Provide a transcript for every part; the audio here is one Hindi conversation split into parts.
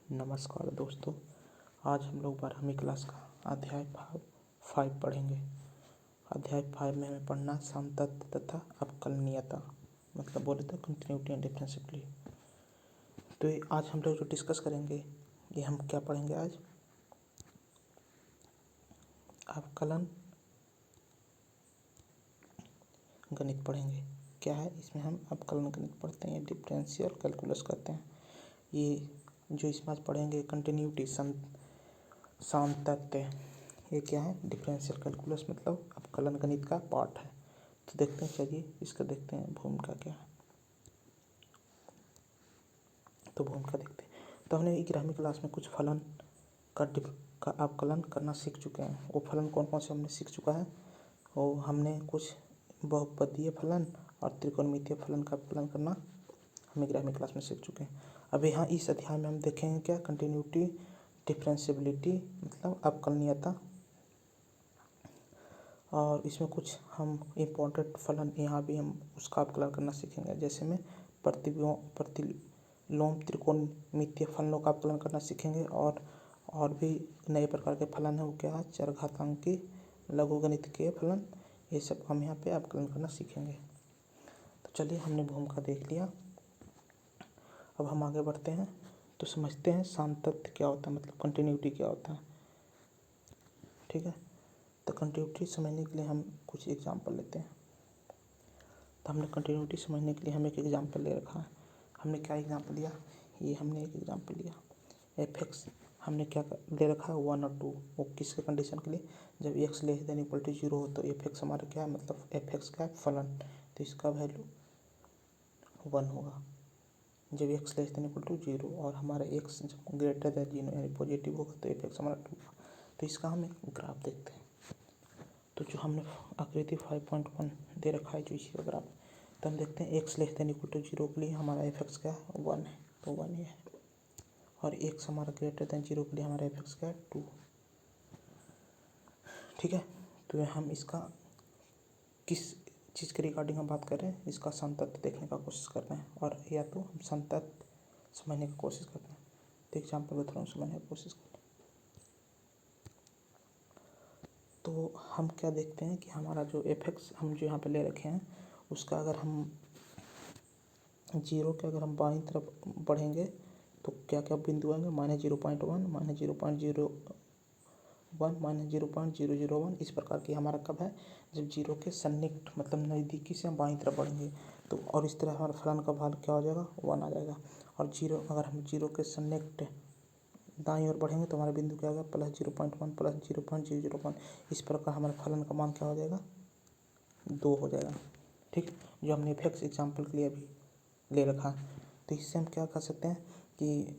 नमस्कार दोस्तों। आज हम लोग 12वीं क्लास का अध्याय 5 पढ़ेंगे। अध्याय 5 में हमें पढ़ना सामतत्व तथा अवकलनीयता, मतलब बोले तो कंटिन्यूटी एंड डिफरेंशिएबिलिटी। तो ये आज हम लोग जो डिस्कस करेंगे, ये हम क्या पढ़ेंगे आज? अवकलन गणित पढ़ेंगे। क्या है इसमें? हम अवकलन गणित पढ़ते हैं, डिफरेंशियल कैलकुलस करते हैं। ये जो इसमें आज पढ़ेंगे कंटिन्यूटी सामतत्व, ये क्या है? डिफरेंशियल कैलकुलस मतलब अवकलन गणित का पार्ट है। तो देखते हैं, चलिए इसका देखते हैं भूमिका क्या है। तो भूमिका देखते हैं। तो हमने 11वीं क्लास में कुछ फलन का अवकलन करना सीख चुके हैं। वो फलन कौन कौन से हमने सीख चुका है? और हमने कुछ बहुपदीय फलन और त्रिकोणमितीय फलन का अवकलन करना हम 11वीं क्लास में सीख चुके हैं। अब यहाँ इस अध्याय में हम देखेंगे क्या? कंटिन्यूटी, डिफरेंशिएबिलिटी मतलब अवकलनीयता, और इसमें कुछ हम इम्पोर्टेंट फलन यहाँ भी हम उसका अवकलन करना सीखेंगे। जैसे में प्रतिलोम त्रिकोणमितीय फलनों का अवकलन करना सीखेंगे, और भी नए प्रकार के फलन हैं। वो क्या है? चरघातांकी, लघुगणितीय फलन, ये सब हम यहाँ पे अवकलन करना सीखेंगे। तो चलिए, हमने भूमिका देख लिया। अब हम आगे बढ़ते हैं तो समझते हैं सामतत्व क्या होता है, मतलब कंटिन्यूटी क्या होता है। ठीक है, तो कंटिन्यूटी समझने के लिए हम कुछ एग्जाम्पल लेते हैं। तो हमने कंटिन्यूटी समझने के लिए हम एक एग्जाम्पल ले रखा है। हमने क्या एग्जाम्पल लिया? ये हमने एक एग्जाम्पल लिया, f(x) हमने क्या ले रखा है? 1 और 2। वो किसके कंडीशन के लिए? जब x less than equal to 0 हो तो f(x) हमारा क्या है? मतलब f(x) का फलन, तो इसका वैल्यू 1 होगा। जब x less than equal to 0 और हमारा x जब ग्रेटर देन 0 यानी पॉजिटिव होगा तो f(x) हमारा 2 होगा। तो इसका हम एक ग्राफ देखते हैं। तो जो हमने आकृति 5.1 दे रखा है, जो इसी का ग्राफ, तो हम देखते हैं x less than equal to 0 के लिए हमारा f(x) क्या है? 1 है, तो 1 ये है। और x हमारा ग्रेटर देन 0 के लिए हमारा f(x) क्या है? 2। ठीक है, तो हम इसका किस चीज़ के रिगार्डिंग हम बात कर रहे हैं? इसका सामतत्व देखने का कोशिश कर रहे हैं, और या तो हम सामतत्व समझने की कोशिश करते हैं। तो एग्जाम्पल के थ्रू समझने की कोशिश करते हैं। तो हम क्या देखते हैं कि हमारा जो f(x) हम जो यहाँ पे ले रखे हैं, उसका अगर हम 0 के अगर हम बाईं तरफ बढ़ेंगे तो क्या क्या बिंदु आएंगे? -0.1, -0.01, -0.001। इस प्रकार की हमारा कब है? जब 0 के सन्निकट मतलब नज़दीकी से हम बाईं तरफ बढ़ेंगे तो, और इस तरह हमारा फलन का मान क्या हो जाएगा? 1 आ जाएगा। और 0 अगर हम 0 के सन्निकट दाईं ओर बढ़ेंगे तो हमारा बिंदु क्या होगा? +0.1, +0.001। इस प्रकार हमारे फलन का मान क्या हो जाएगा? 2 हो जाएगा। ठीक, जो हमने f(x) एग्जाम्पल के लिए अभी ले रखा। तो इससे हम क्या कर सकते हैं कि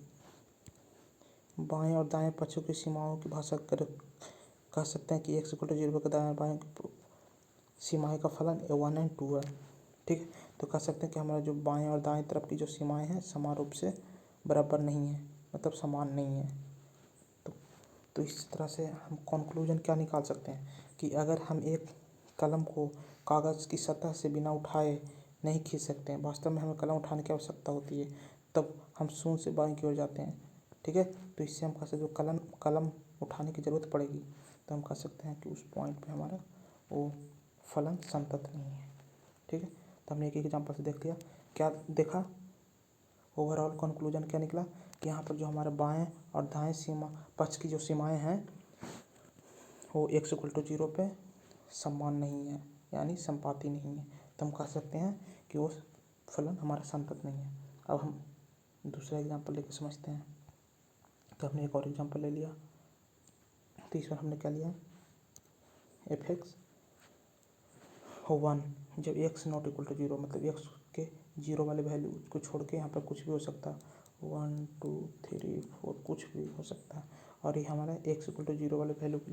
बाएं और दाएं पक्षों की सीमाओं की भाषा कह सकते हैं कि x = 0 के दाएं बाएं सीमाएं का फलन 1 एंड 2 है। ठीक है, तो कह सकते हैं कि हमारा जो बाएं और दाएं तरफ की जो सीमाएं हैं समान रूप से बराबर नहीं है, मतलब समान नहीं है। तो इस तरह से हम कंक्लूजन क्या निकाल सकते हैं कि अगर हम एक कलम को कागज़ की सतह से बिना उठाए नहीं खींच सकते हैं, वास्तव में हमें कलम उठाने की आवश्यकता होती है, तब हम शून्य से बाईं की ओर जाते हैं। ठीक है, तो इससे हम कह सकते हैं जो कलम उठाने की ज़रूरत पड़ेगी, तो हम कह सकते हैं कि उस पॉइंट पे हमारा वो फलन संतत नहीं है। ठीक है, तो हमने एक एग्जाम्पल से देख लिया। क्या देखा? ओवरऑल कंक्लूजन क्या निकला कि यहाँ पर जो हमारे बाएं और दाएं सीमा पक्ष की जो सीमाएं हैं वो x = 0 पे समान नहीं है, यानी संपाती नहीं है। तो हम कह सकते हैं कि वो फलन हमारा संतत नहीं है। अब हम दूसरा एग्जांपल लेके समझते हैं। तो हमने एक और एग्जांपल ले लिया। तो इसमें हमने क्या लिया? f(x) 1 जब x ≠ 0, मतलब x के 0 वाले वैल्यू को छोड़ के यहाँ पर कुछ भी हो सकता है, 1 2 3 4 कुछ भी हो सकता है। और ये हमारा x = 0 वाले वैल्यू के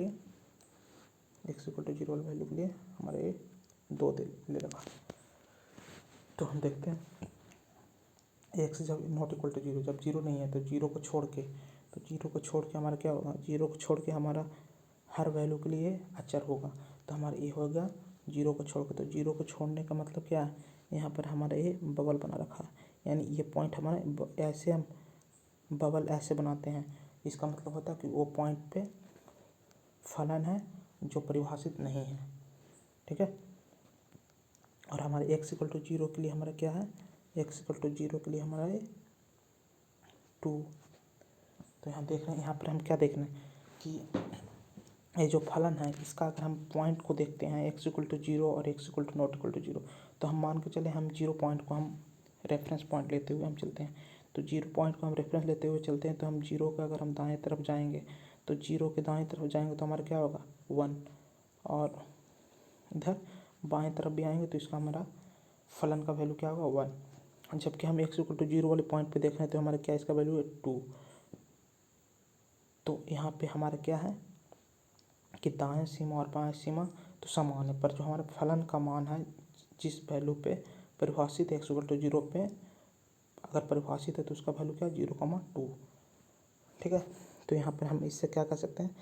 लिए हमारे ये 2 ले रखा। तो हम देखते हैं x जब ≠ 0, जब 0 नहीं है तो 0 को छोड़ के हमारा क्या होगा? 0 को छोड़ के हमारा हर वैल्यू के लिए अचर होगा। तो हमारा ये हो गया 0 को छोड़ के। तो 0 को छोड़ने का मतलब क्या है? यहाँ पर हमारा ये बबल बना रखा है, यानी ये पॉइंट हमारा ऐसे हम बबल ऐसे बनाते हैं, इसका मतलब होता है कि वो पॉइंट पे फलन है जो परिभाषित नहीं है। ठीक है, और हमारे x इक्वल टू 0 के लिए हमारा क्या है, x इक्वल टू 0 के लिए हमारा है 2। तो यहाँ देख रहे हैं, यहाँ पर हम क्या देख रहे हैं कि ये जो फलन है इसका अगर हम पॉइंट को देखते हैं x इक्वल टू 0 और x equal to not equal to 0, तो हम मान के चले हम 0 पॉइंट को हम रेफरेंस पॉइंट लेते हुए हम चलते हैं। तो 0 पॉइंट को हम रेफरेंस लेते हुए चलते हैं, तो हम 0 का अगर हम दाएं तरफ जाएंगे तो 0 के दाएं तरफ जाएंगे तो हमारा क्या होगा 1, और इधर बाएं तरफ भी आएंगे तो इसका हमारा फलन का वैल्यू क्या होगा 1। जबकि हम x इक्वल टू 0 वाले पॉइंट पे देख रहे हैं तो हमारा क्या इसका वैल्यू है 2। तो यहाँ पे हमारा क्या है कि दाएं सीमा और बाएं सीमा तो समान है, पर जो हमारे फलन का मान है जिस वैल्यू पे परिभाषित है x इक्वल टू 0 पे अगर परिभाषित है तो उसका वैल्यू क्या है 0,2। ठीक है, तो यहाँ पर हम इससे क्या कर सकते हैं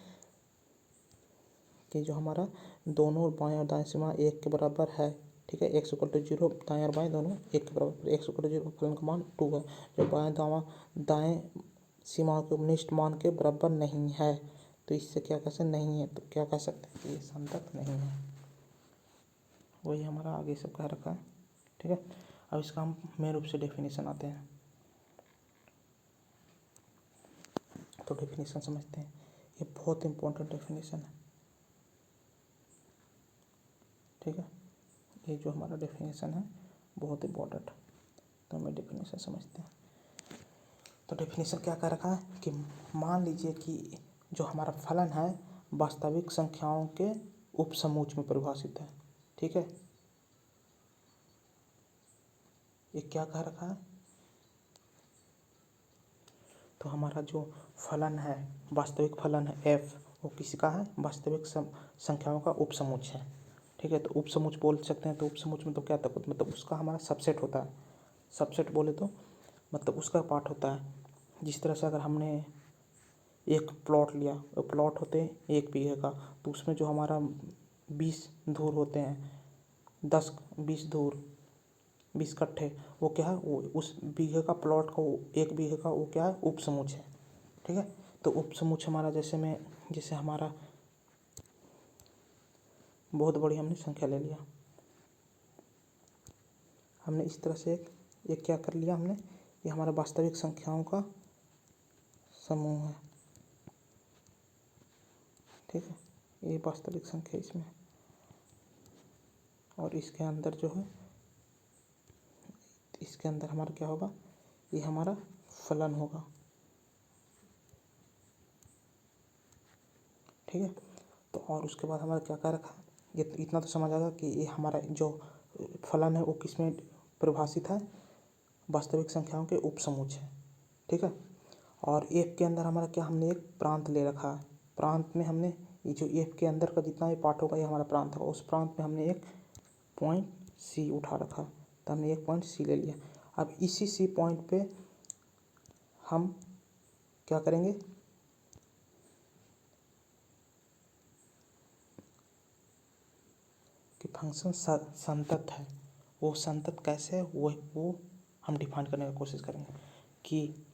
कि जो हमारा दोनों बाएं और दाएं सीमा 1 के बराबर है। ठीक है, x इक्वल टू 0 दाएं और बाएं दोनों 1 के बराबर, x इक्वल टू 0 फलन का मान 2 है, जो दाएं सीमा के उपनिष्ठ मान के बराबर नहीं है। तो इससे क्या कह सकते नहीं है, तो क्या कह सकते हैं कि ये संतत नहीं है। वही हमारा आगे सब कह रखा है। ठीक है, अब इसका हम मेन रूप से डेफिनेशन आते हैं। तो डेफिनेशन समझते हैं, ये बहुत इंपॉर्टेंट डेफिनेशन है। ठीक है, ये जो हमारा डेफिनेशन है बहुत इंपॉर्टेंट, तो हमें डेफिनेशन समझते हैं। तो डेफिनेशन क्या कह रखा है कि मान लीजिए कि जो हमारा फलन है वास्तविक संख्याओं के उपसमूह में परिभाषित है। ठीक है, ये क्या कह रखा है, तो हमारा जो फलन है वास्तविक फलन है f, वो किसका है वास्तविक संख्याओं का उपसमूह है। ठीक है, तो उपसमूह बोल सकते हैं, तो उपसमूह में तो क्या तक मतलब उसका हमारा सबसेट होता है। सबसेट बोले तो मतलब उसका पार्ट होता है। जिस तरह से अगर हमने एक प्लॉट लिया, वो प्लॉट होते हैं 1 बीघे का, तो उसमें जो हमारा 20 धूर होते हैं, 10-20 धूर 20 कट्ठे, वो क्या है वो उस बीघे का प्लॉट का 1 बीघे का वो क्या है उपसमूह है। ठीक है, तो उपसमूह हमारा जैसे हमारा बहुत बड़ी हमने संख्या ले लिया, हमने इस तरह से एक क्या कर लिया हमने, ये हमारा वास्तविक संख्याओं का समूह है। ठीक है, ये वास्तविक संख्या इसमें, और इसके अंदर जो है इसके अंदर हमारा क्या होगा, ये हमारा फलन होगा। ठीक है, तो और उसके बाद हमारा क्या क्या रखा, ये इतना तो समझ आएगा कि ये हमारा जो फलन है वो किस में परिभाषित है, वास्तविक संख्याओं के उपसमूह है। ठीक है, और एफ के अंदर हमारा क्या, हमने एक प्रांत ले रखा है। प्रांत में हमने ये जो एफ के अंदर का जितना भी पार्ट होगा ये हमारा प्रांत होगा, उस प्रांत में हमने एक पॉइंट सी उठा रखा, तो हमने एक पॉइंट सी ले लिया। अब इसी सी पॉइंट पे हम क्या करेंगे कि फंक्शन संतत है। वो संतत कैसे है वो हम डिफाइन करने की कोशिश करेंगे कि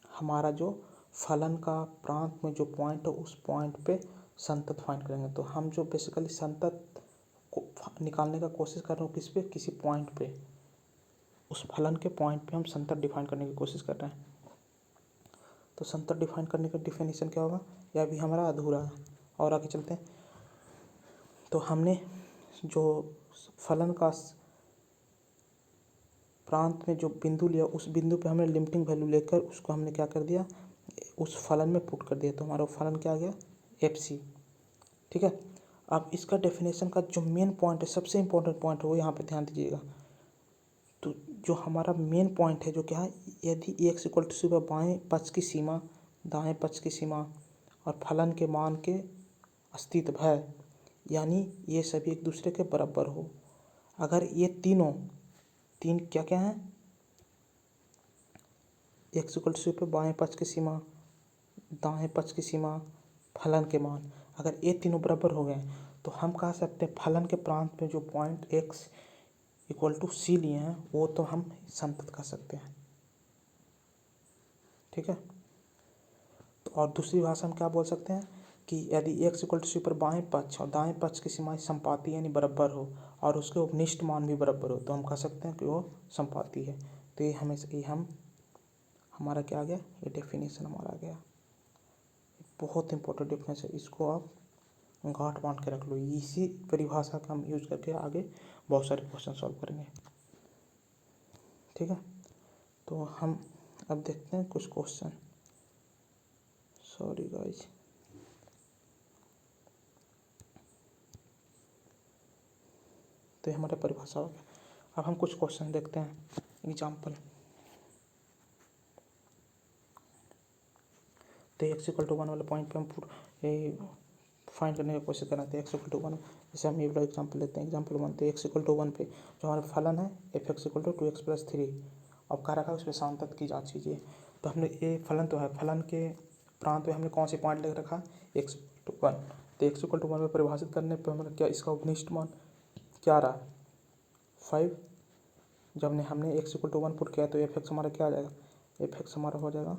हमारा जो फलन का प्रांत में जो पॉइंट है उस पॉइंट पे संतत फाइंड करेंगे। तो हम जो बेसिकली संतत को निकालने का कोशिश कर रहे हो किस पे, किसी पॉइंट पे, उस फलन के पॉइंट पे हम संतत डिफाइन करने की कोशिश कर रहे हैं। तो संतत डिफाइन करने का डिफिनीशन क्या होगा, यह भी हमारा अधूरा है। और आगे चलते हैं, तो हमने जो फलन का प्रांत में जो बिंदु लिया उस बिंदु पे हमने लिमिटिंग वैल्यू लेकर उसको हमने क्या कर दिया, उस फलन में पुट कर दिया, तो हमारा फलन क्या आ गया FC। ठीक है, अब इसका डेफिनेशन का जो मेन पॉइंट है, सबसे इम्पोर्टेंट पॉइंट है वो यहाँ पे ध्यान दीजिएगा। तो जो हमारा मेन पॉइंट है जो क्या है, यदि x इक्वल टू सुबह बाएँ पक्ष की सीमा दाएँ पक्ष की सीमा और फलन के मान के अस्तित्व है, यानी ये सभी एक दूसरे के बराबर हो। अगर ये तीन क्या क्या हैं, x इक्वल टू पे बाएँ पक्ष की सीमा दाएँ पक्ष की सीमा फलन के मान, अगर ये तीनों बराबर हो गए तो हम कह सकते हैं फलन के प्रांत में जो point x equal to C लिए हैं वो तो हम संतत कह सकते हैं। ठीक है, तो और दूसरी भाषा में क्या बोल सकते हैं कि यदि x इक्वल टू सी पर बाएं पक्ष और दाएं पक्ष की सीमाएं संपाती यानी बराबर हो और उसके उपनिष्ठ मान भी बराबर हो तो हम कह सकते हैं कि वो संपाती है। तो ये हमारा क्या आ गया, ये डेफिनेशन हमारा आ गया। बहुत इंपॉर्टेंट डेफिनेशन है, इसको आप गांठ बांध के रख लो। इसी परिभाषा का हम यूज करके आगे बहुत सारे क्वेश्चन सॉल्व करेंगे। ठीक है, तो हम अब देखते हैं कुछ क्वेश्चन। सॉरी गाइस, तो ये हमारा परिभाषा हो गया। अब हम कुछ क्वेश्चन देखते हैं। एग्जाम्पल, तो x इक्वल टू 1 वाले पॉइंट पे हम फाइंड करने की कोशिश कर रहे थे। x इक्वल टू 1, जैसे हम ये वाला एग्जाम्पल लेते हैं। एग्जाम्पल 1, तो x इक्वल टू 1 पे जो हमारा फलन है f(x) equal to 2x plus 3, अब कह रखा है उसमें सांतत की जांच कीजिए। तो हमने ये फलन तो है, फलन के प्रांत में हमने कौन से पॉइंट लिख रखा, x टू 1। तो x इक्वल टू 1 में परिभाषित करने पर हमारा क्या, इसका उपनिष्ठ मान क्या रहा, 5। जब हमने x इक्वल टू 1 पुट किया तो f(x) हमारा क्या आ जाएगा, f(x) हमारा हो जाएगा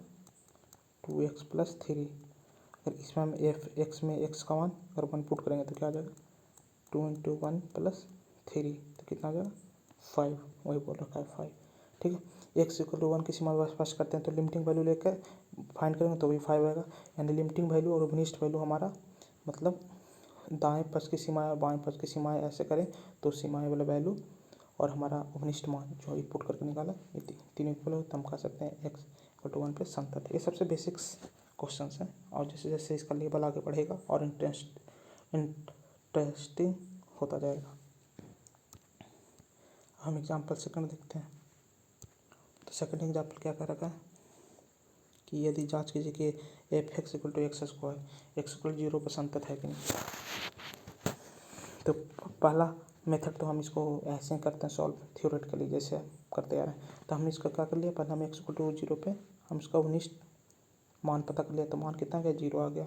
2x प्लस 3। अगर इसमें हम f(x) में x का मान अगर 1 पुट करेंगे तो क्या आ जाएगा, 2 इंटू 1 प्लस 3, तो कितना आ जाएगा 5। वही बोल रखा है 5। ठीक है, x इक्वल टू 1 की सीमा स्पष्ट करते हैं तो लिमिटिंग वैल्यू लेकर फाइंड करेंगे तो भी 5 आएगा। यानी लिमिटिंग वैल्यू और उपनिष्ठ वैल्यू हमारा मतलब दाएं पक्ष की सीमाएं और बाएं पक्ष की सीमाएं ऐसे करें तो सीमाएं वाला वैल्यू और हमारा उपनिष्ठ मान जो इनपुट करके निकाला ये तीनों इक्वल हो तो हम कह सकते हैं x इक्वल टू 1 पे संतत है। ये सबसे बेसिक्स क्वेश्चंस हैं और जैसे जैसे इसका लेवल आगे बढ़ेगा और इंटरेस्टिंग होता जाएगा। हम एग्जाम्पल सेकंड देखते हैं। तो सेकंड एग्जाम्पल क्या कर रखा है कि यदि जांच कीजिए कि f(x) equal to x square x equal 0 पर संतत है कि नहीं। तो पहला मेथड तो हम इसको ऐसे ही करते हैं सॉल्व थ्योरेटिकली जैसे करते आ रहे हैं। तो हमने इसका क्या कर लिया, पहले हम x इक्वल टू 0 पे हम इसका उपनिष्ठ मान पता कर लिया तो मान कितना गया, 0 आ गया।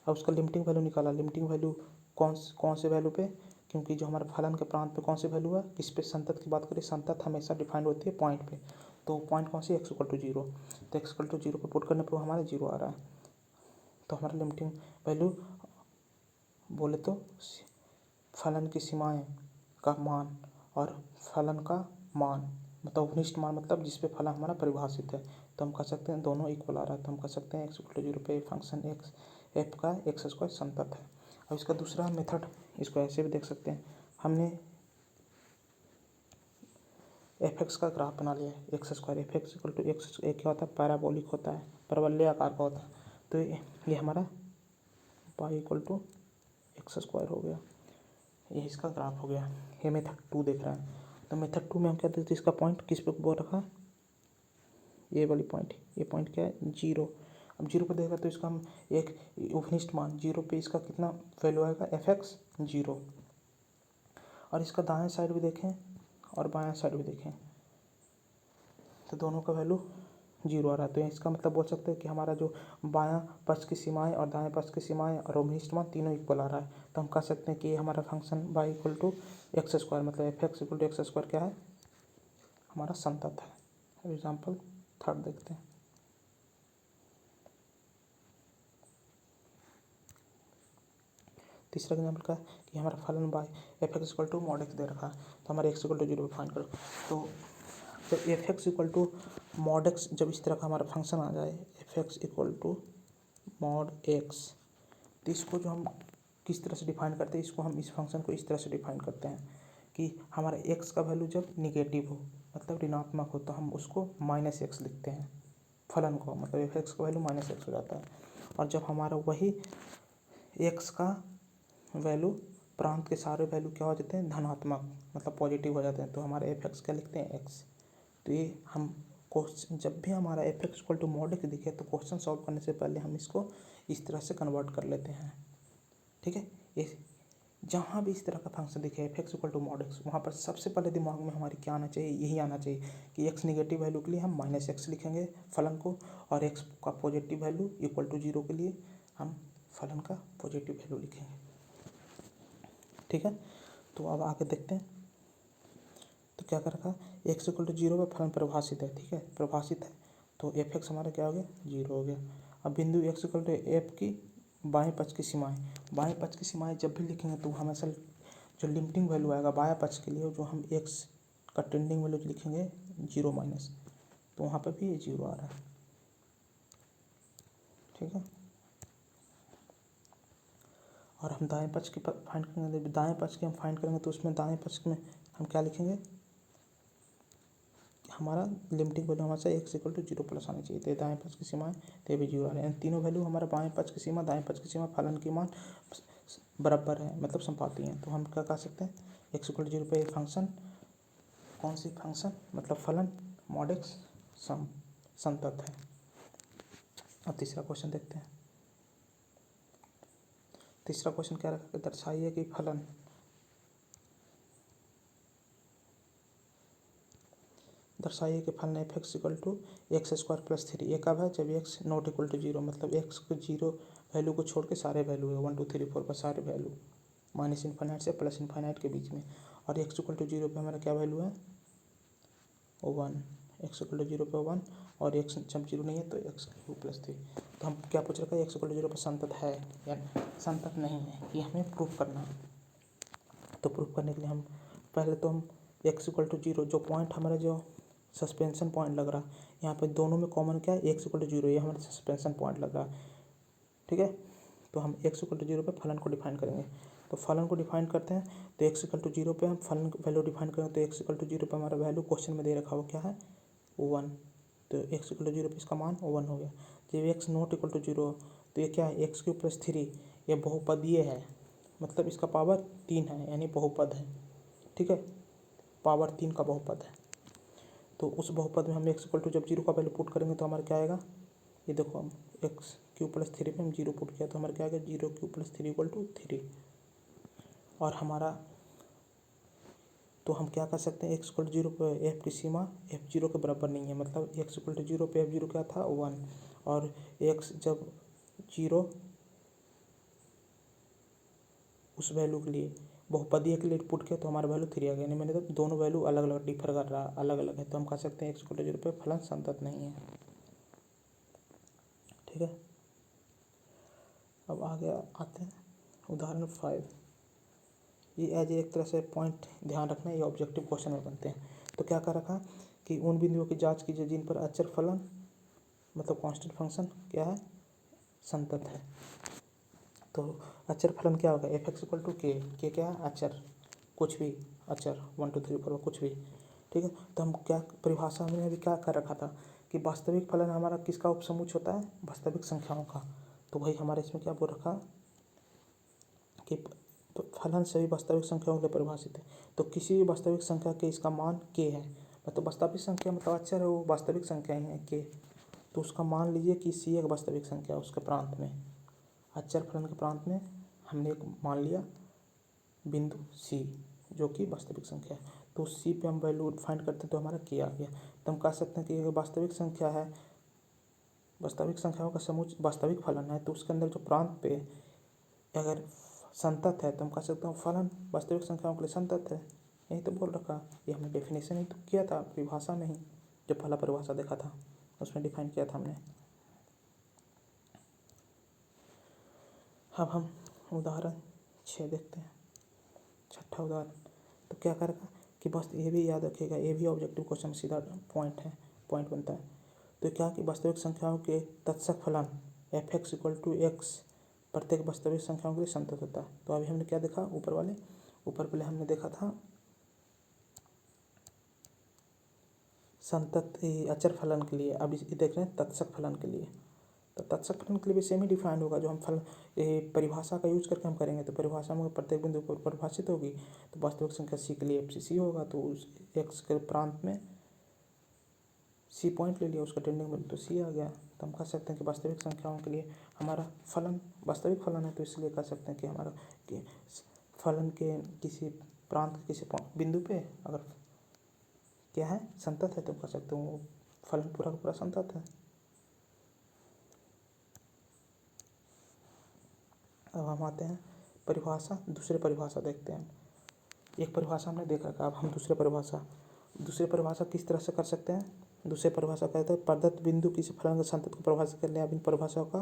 अब उसका लिमिटिंग वैल्यू निकाला। लिमिटिंग वैल्यू कौन से वैल्यू पे, क्योंकि जो हमारे फलन के प्रांत पे कौन से वैल्यू है, किस पे संतत की बात करें, संतत हमेशा डिफाइंड होती है पॉइंट पे। तो पॉइंट कौन सी, x इक्वल टू 0। तो x इक्वल टू 0 पर पुट करने पर हमारा 0 आ रहा है। तो हमारा लिमिटिंग वैल्यू बोले तो फलन की सीमाएं का मान और फलन का मान मतलब उपनिष्ठ मान मतलब जिस पे फलन हमारा परिभाषित है तो हम कह सकते हैं दोनों इक्वल आ रहा है। तो हम कह सकते हैं x इक्वल टू 0 पे फंक्शन f का x स्क्वायर संतत है। अब इसका दूसरा मेथड, इसको ऐसे भी देख सकते हैं। हमने f(x) का ग्राफ बना लिया है, x square f(x) equal to x क्या होता है, पैराबोलिक होता है, परवलय आकार का होता है। तो ये हमारा y equal to x square हो गया, ये इसका ग्राफ हो गया। ये मेथड 2 देख रहे हैं। तो मेथड 2 में हम क्या देते हैं, इसका पॉइंट किस पे बोल रखा, ये वाली पॉइंट, ये पॉइंट क्या है 0। अब 0 पे देखेगा तो इसका हम एक उपनिष्ठ मान 0 पे इसका कितना वैल्यू आएगा f(x) 0। और इसका दाएं साइड भी देखें और बाएं साइड भी देखें तो दोनों का वैल्यू 0 आ रहा है। तो इसका मतलब बोल सकते हैं कि हमारा जो बायां पक्ष की सीमाएं और दाएं पक्ष की सीमाएं और उपनिष्ठ मान तीनों इक्वल आ रहा है। तो हम कह सकते हैं कि ये हमारा function y equal to x square मतलब f(x) equal to x square क्या है, हमारा संतत है। एग्जाम्पल थर्ड देखते हैं। तीसरा एग्जाम्पल का है कि हमारा फलन y f(x) equal to mod x दे रखा है तो हमारे x इक्वल टू 0 पे फाइंड करो। तो जब f(x) equal to mod x, जब इस तरह का हमारा फंक्शन आ जाए f(x) equal to mod x, तो इसको जो हम किस तरह से डिफाइन करते हैं, इसको हम इस फंक्शन को इस तरह से डिफाइन करते हैं कि हमारा x का वैल्यू जब निगेटिव हो मतलब ऋणात्मक हो तो हम उसको -x लिखते हैं फलन को, मतलब f(x) का वैल्यू -x हो जाता है। और जब हमारा वही x का वैल्यू प्रांत के सारे वैल्यू क्या हो जाते हैं, धनात्मक मतलब पॉजिटिव हो जाते हैं तो हमारे f(x) क्या लिखते हैं, x। तो ये हम क्वेश्चन जब भी हमारा f(x) equal to mod x दिखे तो क्वेश्चन सॉल्व करने से पहले हम इसको इस तरह से कन्वर्ट कर लेते हैं। ठीक है, ये जहाँ भी इस तरह का फंक्शन दिखे f(x) equal to mod x, वहाँ पर सबसे पहले दिमाग में हमारी क्या आना चाहिए, यही आना चाहिए कि x निगेटिव वैल्यू के लिए हम -x लिखेंगे फलन को और x का पॉजिटिव वैल्यू इक्वल टू 0 के लिए हम फलन का पॉजिटिव वैल्यू लिखेंगे। ठीक है, तो अब आगे देखते हैं। तो क्या कर रखा है, x इक्वल टू 0 पर फलन परिभाषित है। ठीक है, परिभाषित है तो f(x) हमारा क्या हो गया, 0 हो गया। अब बिंदु x इक्वल टू एफ की बाएं पक्ष की सीमाएं जब भी लिखेंगे तो हमेशा जो लिमिटिंग वैल्यू आएगा बाएं पक्ष के लिए, जो हम x का टेंडिंग वैल्यू लिखेंगे 0 माइनस, तो वहाँ पर भी ये 0 आ रहा है। ठीक है, और हम दाएं पक्ष की फाइंड करेंगे, दाएं पक्ष की हम फाइंड करेंगे तो उसमें दाएं पक्ष में हम क्या लिखेंगे, हमारा लिमिटिंग वैल्यू हमारे x इक्वल टू 0 प्लस आनी चाहिए। तो दाएं पक्ष की सीमाएं तो भी 0 आ रहे हैं। तीनों वैल्यू हमारा बाएं पक्ष की सीमा, दाएं पक्ष की सीमा, फलन की मान बराबर है, मतलब संपाती हैं। तो हम क्या कह सकते हैं, x इक्वल टू 0 पे फंक्शन, कौन सी फंक्शन, मतलब फलन मॉड x संतत है। अब तीसरा क्वेश्चन देखते हैं। तीसरा क्वेश्चन क्या रखा, दर्शाइए कि फलन F X equal to X square plus 3 ये कब है, जब एक्स नॉट इक्वल टू 0, मतलब एक्स को 0 वैल्यू को छोड़ के सारे वैल्यू है 1 2 3 4 पर सारे वैल्यू माइनस इन्फाइनाइट से प्लस इन्फाइनाइट के बीच में, और एक्स इक्वल टू 0 पे हमारा क्या वैल्यू है 1, एक्स इक्वल टू 0 पे 1, और एक्स जब 0 नहीं है तो एक्स क्यू प्लस 3। तो हम क्या पूछ रखा है, एक्स इक्वल टू 0 पर संतत है या संतत नहीं है, ये हमें प्रूफ करना है। तो प्रूफ करने के लिए हम पहले तो हम एक्स इक्वल टू 0 जो पॉइंट हमारा जो सस्पेंशन पॉइंट लग रहा है, यहाँ पे दोनों में कॉमन क्या है, एक्स इक्वल टू 0, ये हमारा सस्पेंशन पॉइंट लग रहा है। ठीक है, तो हम एक्स इक्वल टू 0 पे फलन को डिफाइन करेंगे। तो फलन को डिफाइन करते हैं, तो एक्स इक्वल टू 0 पे हम फलन वैल्यू डिफाइन करेंगे। तो एक्स इक्वल टू 0 पे हमारा वैल्यू क्वेश्चन में दे रखा हो क्या है 1, तो एक्स इक्वल टू 0 पे इसका मान 1 हो गया। जब एक्स नॉट इक्वल टू 0 तो ये क्या है, एक्स क्यू प्लस 3, ये बहुपदीय है, मतलब इसका पावर 3 है, यानी बहुपद है। ठीक है, पावर 3 का बहुपद है। तो उस बहुपद में हम एक्स इक्वल टू जब 0 का वैल्यू पुट करेंगे तो हमारा क्या आएगा, ये देखो हम एक्स क्यू प्लस 3 पे हम 0 पुट किया तो हमारा क्या आएगा 0 क्यू प्लस 3 इक्वल टू 3। और हमारा तो हम क्या कर सकते हैं, एक्स इक्वल टू 0 पे एफ की सीमा एफ 0 के बराबर नहीं है, मतलब एक्स इक्वल टू 0 पे एफ 0 क्या था 1, और एक्स जब 0 उस वैल्यू के लिए बहुपदीय के लिए पुट किया तो हमारा वैल्यू 3 आ गया। यानी मैंने तो दोनों वैल्यू अलग अलग डिफर कर रहा, अलग अलग है, तो हम कह सकते हैं एक्स इक्वल टू 0 पे फलन संतत नहीं है। ठीक है, अब आगे आते हैं उदाहरण 5। ये एज एक तरह से पॉइंट ध्यान रखना, ये ऑब्जेक्टिव क्वेश्चन में बनते हैं। तो क्या कर रखा कि उन बिंदुओं की जांच कीजिए जिन पर अचर फलन, मतलब कांस्टेंट फंक्शन क्या है, संतत है। तो अचर फलन क्या होगा, एफ एक्स इक्वल टू के क्या है अचर, कुछ भी अचर 1 2 3 4 कुछ भी। ठीक है, तो हम क्या परिभाषा में अभी क्या कर रखा था कि वास्तविक फलन हमारा किसका उपसमुच होता है, वास्तविक संख्याओं का। तो वही हमारे इसमें क्या बोल रखा कि फलन सभी वास्तविक संख्याओं के लिए परिभाषित है। तो किसी भी वास्तविक संख्या के इसका मान के है, मतलब वास्तविक संख्या मतलब अचर है वो वास्तविक संख्या ही है के, तो उसका मान लीजिए कि सी एक वास्तविक संख्या, उसके प्रांत में अचर फलन के प्रांत में हमने एक मान लिया बिंदु सी जो कि वास्तविक संख्या है। तो सी पे हम वैल्यू फाइंड करते हैं तो हमारा के आ गया। तो हम कह सकते हैं कि अगर वास्तविक संख्या है, वास्तविक संख्याओं का समूह वास्तविक फलन है, तो उसके अंदर जो प्रांत पे अगर संतत है तो हम कह सकते हैं फलन वास्तविक संख्याओं के लिए संतत है। यही तो बोल रखा, ये हमने डेफिनेशन ही तो किया था परिभाषा में ही, जो पहला परिभाषा देखा था उसमें डिफाइन किया था हमने। अब हम उदाहरण 6 देखते हैं, छठा उदाहरण। तो क्या करेगा कि बस ये भी याद रखिएगा, ये भी ऑब्जेक्टिव क्वेश्चन सीधा पॉइंट है, पॉइंट बनता है। तो क्या कि वास्तविक संख्याओं के तत्सक फलन F X equal to X प्रत्येक वास्तविक संख्याओं के लिए संतत होता है। तो अभी हमने क्या देखा ऊपर पहले हमने देखा था संतत अचर फलन के लिए, अब इस देख रहे हैं तत्सक फलन के लिए। तो तत्सक फलन के लिए भी सेम ही डिफाइंड होगा, जो हम फल परिभाषा का यूज करके हम करेंगे। तो परिभाषा में प्रत्येक बिंदु पर परिभाषित होगी, तो वास्तविक संख्या सी के लिए एफ सी होगा, तो उस एक्स के प्रांत में सी पॉइंट ले लिया, उसका टेंडिंग बिंदु तो सी आ गया। तो हम कह सकते हैं कि वास्तविक संख्याओं के लिए हमारा फलन वास्तविक फलन है, तो इसलिए कह सकते हैं कि हमारा कि फलन के किसी प्रांत के किसी बिंदु पे अगर क्या है संतत है तो कह सकते हैं वो फलन पूरा का पूरा संतत है। अब हम आते हैं परिभाषा, दूसरे परिभाषा देखते हैं। एक परिभाषा हमने देख रखा, अब हम दूसरे परिभाषा किस तरह से कर सकते हैं दूसरे परिभाषा कहते हैं प्रदत्त बिंदु किसी फलन के संतत को परिभाषित करने या इन परिभाषाओं का